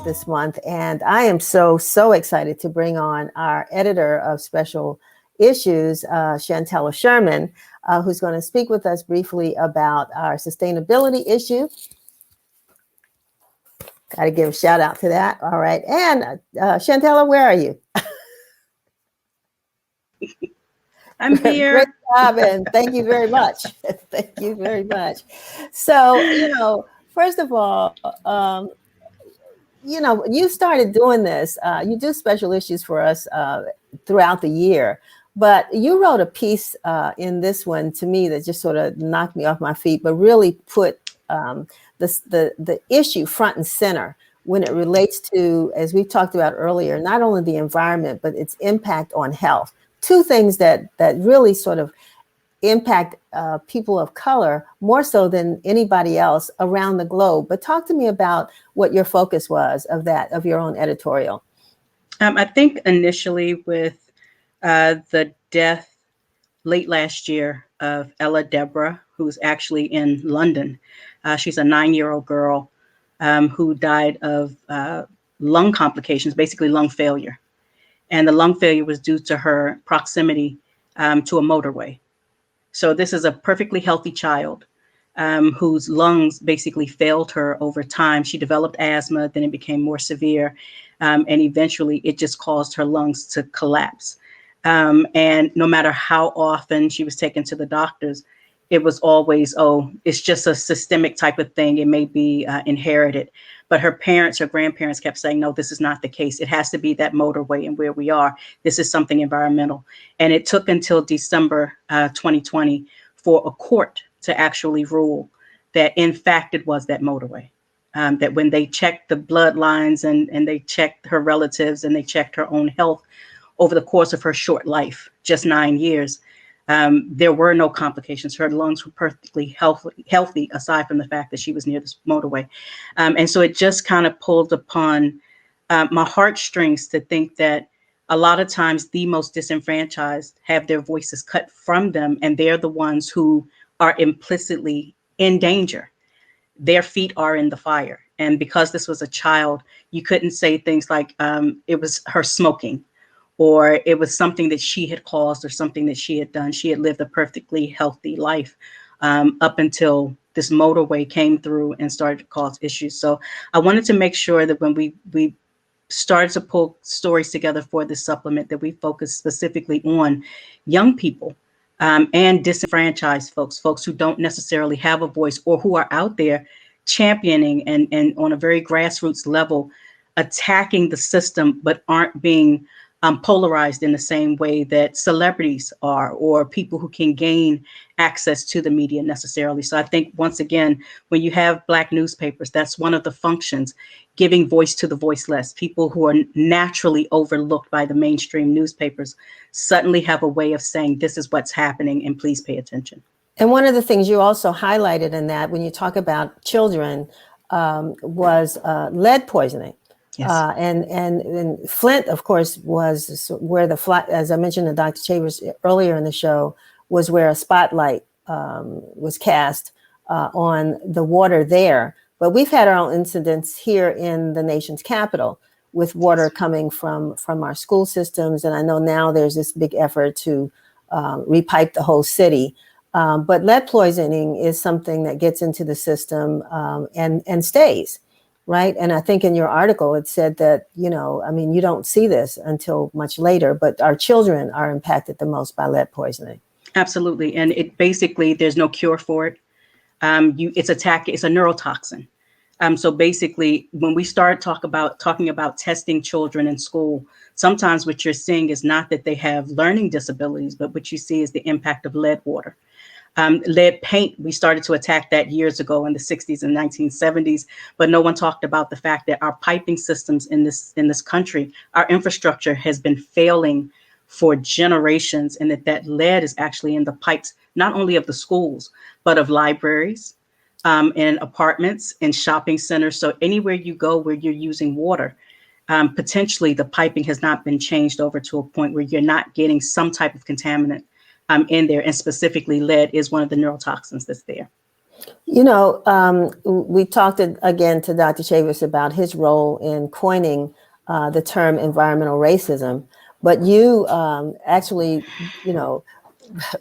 this month, and I am so excited to bring on our editor of special issues, Shantella Sherman, who's going to speak with us briefly about our sustainability issue. Got to give a shout out to that. All right. And Shantella, where are you? I'm here. Great job, and thank you very much. Thank you very much. So, first of all, you started doing this. You do special issues for us throughout the year, but you wrote a piece in this one to me that just sort of knocked me off my feet, but really put the issue front and center when it relates to, as we talked about earlier, not only the environment, but its impact on health. Two things that really sort of impact people of color more so than anybody else around the globe. But talk to me about what your focus was of your own editorial. I think initially with the death late last year of Ella Deborah, who's actually in London. She's a 9-year-old girl who died of lung complications, basically lung failure. And the lung failure was due to her proximity to a motorway. So this is a perfectly healthy child whose lungs basically failed her over time. She developed asthma, then it became more severe, and eventually it just caused her lungs to collapse. And no matter how often she was taken to the doctors, it was always, it's just a systemic type of thing. It may be inherited. But her grandparents kept saying, no, this is not the case. It has to be that motorway and where we are. This is something environmental. And it took until December 2020 for a court to actually rule that, in fact, it was that motorway. That when they checked the bloodlines and they checked her relatives and they checked her own health over the course of her short life, just 9 years, there were no complications. Her lungs were perfectly healthy, aside from the fact that she was near this motorway. And so it just kind of pulled upon my heartstrings to think that a lot of times the most disenfranchised have their voices cut from them, and they're the ones who are implicitly in danger. Their feet are in the fire. And because this was a child, you couldn't say things like it was her smoking, or it was something that she had caused or something that she had done. She had lived a perfectly healthy life up until this motorway came through and started to cause issues. So I wanted to make sure that when we started to pull stories together for this supplement, that we focus specifically on young people and disenfranchised folks who don't necessarily have a voice, or who are out there championing and on a very grassroots level attacking the system, but aren't being polarized in the same way that celebrities are, or people who can gain access to the media necessarily. So I think, once again, when you have Black newspapers, that's one of the functions, giving voice to the voiceless. People who are naturally overlooked by the mainstream newspapers suddenly have a way of saying, this is what's happening and please pay attention. And one of the things you also highlighted in that, when you talk about children, was lead poisoning. Yes. And Flint, of course, was where as I mentioned to Dr. Chambers earlier in the show, was where a spotlight was cast on the water there. But we've had our own incidents here in the nation's capital with water coming from our school systems. And I know now there's this big effort to repipe the whole city. But lead poisoning is something that gets into the system and stays. Right. And I think in your article, it said that, you don't see this until much later, but our children are impacted the most by lead poisoning. Absolutely. And it basically, there's no cure for it. It's a neurotoxin. So basically, when we start talking about testing children in school, sometimes what you're seeing is not that they have learning disabilities, but what you see is the impact of lead water. Lead paint, we started to attack that years ago in the 60s and 1970s, but no one talked about the fact that our piping systems in this country, our infrastructure has been failing for generations, and that lead is actually in the pipes, not only of the schools, but of libraries, in apartments, in shopping centers. So anywhere you go where you're using water, potentially the piping has not been changed over to a point where you're not getting some type of contaminant in there, and specifically lead is one of the neurotoxins that's there. We talked again to Dr. Chavis about his role in coining the term environmental racism, but you actually,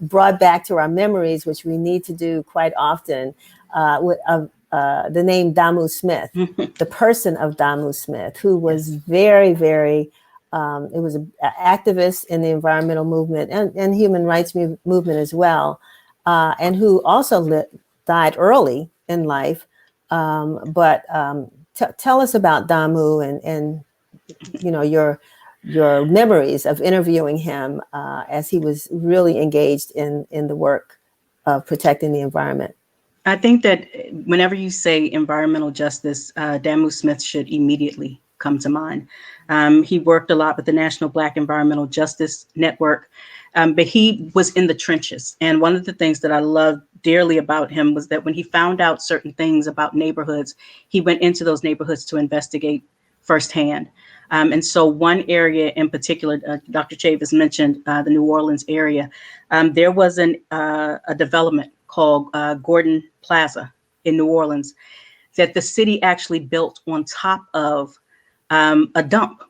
brought back to our memories, which we need to do quite often, the name Damu Smith, the person of Damu Smith, who was very, very, it was an activist in the environmental movement and human rights movement as well, and who also died early in life. But tell us about Damu and your memories of interviewing him as he was really engaged in the work of protecting the environment. I think that whenever you say environmental justice, Damu Smith should immediately come to mind. He worked a lot with the National Black Environmental Justice Network, but he was in the trenches. And one of the things that I loved dearly about him was that when he found out certain things about neighborhoods, he went into those neighborhoods to investigate firsthand. And so one area in particular, Dr. Chavis mentioned the New Orleans area. There was a development called Gordon Plaza in New Orleans that the city actually built on top of a dump.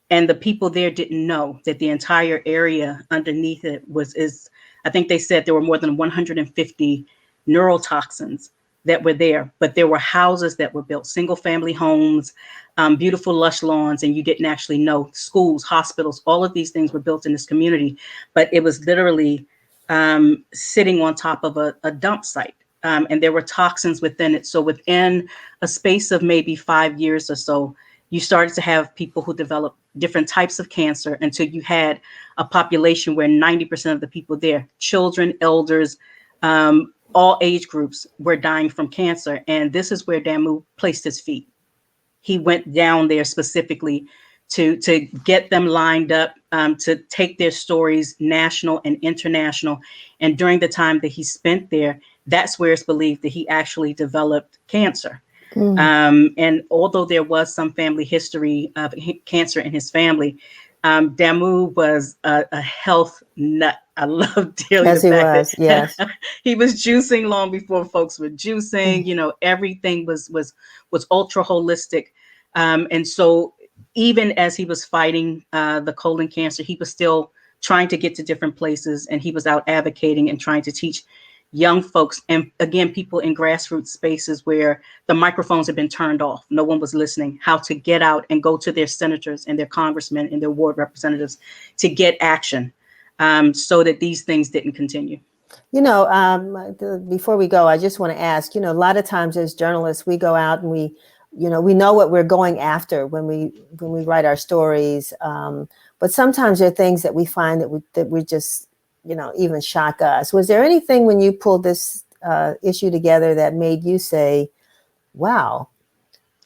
And the people there didn't know that the entire area underneath it I think they said there were more than 150 neurotoxins that were there, but there were houses that were built, single family homes, beautiful lush lawns, and you didn't actually know. Schools, hospitals, all of these things were built in this community, but it was literally sitting on top of a dump site. And there were toxins within it. So within a space of maybe 5 years or so, you started to have people who developed different types of cancer until you had a population where 90% of the people there, children, elders, all age groups, were dying from cancer. And this is where Damu placed his feet. He went down there specifically to get them lined up, to take their stories national and international. And during the time that he spent there, that's where it's believed that he actually developed cancer. And although there was some family history of cancer in his family, Damu was a health nut. I love dearly the fact that he was juicing long before folks were juicing. Everything was ultra holistic. And so even as he was fighting the colon cancer, he was still trying to get to different places, and he was out advocating and trying to teach young folks, and again, people in grassroots spaces where the microphones had been turned off, no one was listening, how to get out and go to their senators and their congressmen and their ward representatives to get action, so that these things didn't continue. Before we go, I just want to ask, a lot of times as journalists, we go out and we know what we're going after when we write our stories. But sometimes there are things that we find that we just, even shock us. Was there anything when you pulled this issue together that made you say, wow,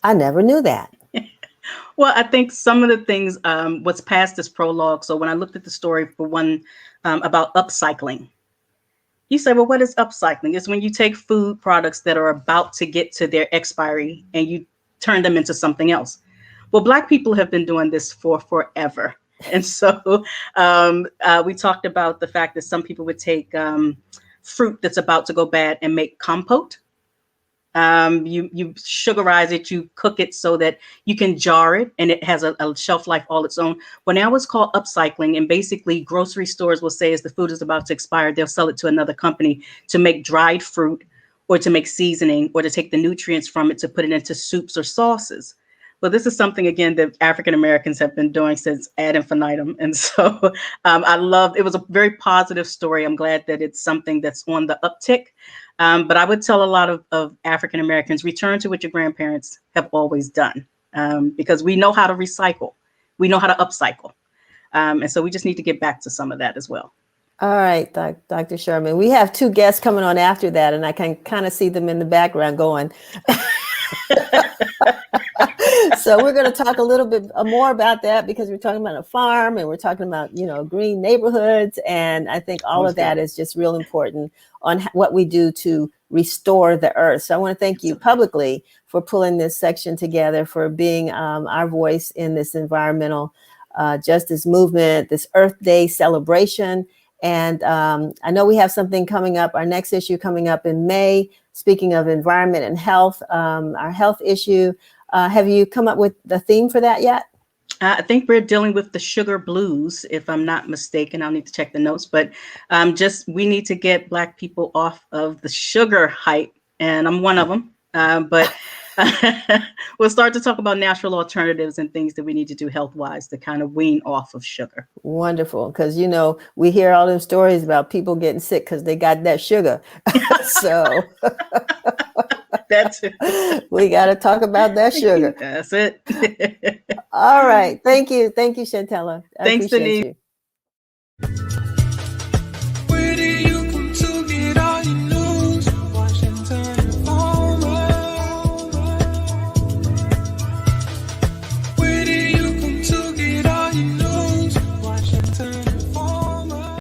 I never knew that? Well, I think some of the things, what's past this prologue. So when I looked at the story for one about upcycling, you say, well, what is upcycling? It's when you take food products that are about to get to their expiry and you turn them into something else. Well, Black people have been doing this for forever. And so we talked about the fact that some people would take fruit that's about to go bad and make compote. You sugarize it, you cook it so that you can jar it, and it has a shelf life all its own. Well, now it's called upcycling, and basically grocery stores will say as the food is about to expire, they'll sell it to another company to make dried fruit or to make seasoning or to take the nutrients from it to put it into soups or sauces. Well, this is something, again, that African Americans have been doing since ad infinitum. And so it was a very positive story. I'm glad that it's something that's on the uptick. But I would tell a lot of African Americans, return to what your grandparents have always done, because we know how to recycle. We know how to upcycle. And so we just need to get back to some of that as well. All right, Dr. Sherman. We have two guests coming on after that, and I can kind of see them in the background going. So we're going to talk a little bit more about that, because we're talking about a farm and we're talking about, green neighborhoods. And I think all of that is just real important on what we do to restore the earth. So I want to thank you publicly for pulling this section together, for being our voice in this environmental justice movement, this Earth Day celebration. And I know we have something coming up, our next issue coming up in May. Speaking of environment and health, our health issue. Have you come up with the theme for that yet? I think we're dealing with the sugar blues, if I'm not mistaken. I'll need to check the notes, but we need to get Black people off of the sugar hype, and I'm one of them. But we'll start to talk about natural alternatives and things that we need to do health-wise to kind of wean off of sugar. Wonderful, because we hear all those stories about people getting sick because they got that sugar. So that's we got to talk about that sugar. That's it. All right. Thank you, Shantella. I Thanks, appreciate Denise. you.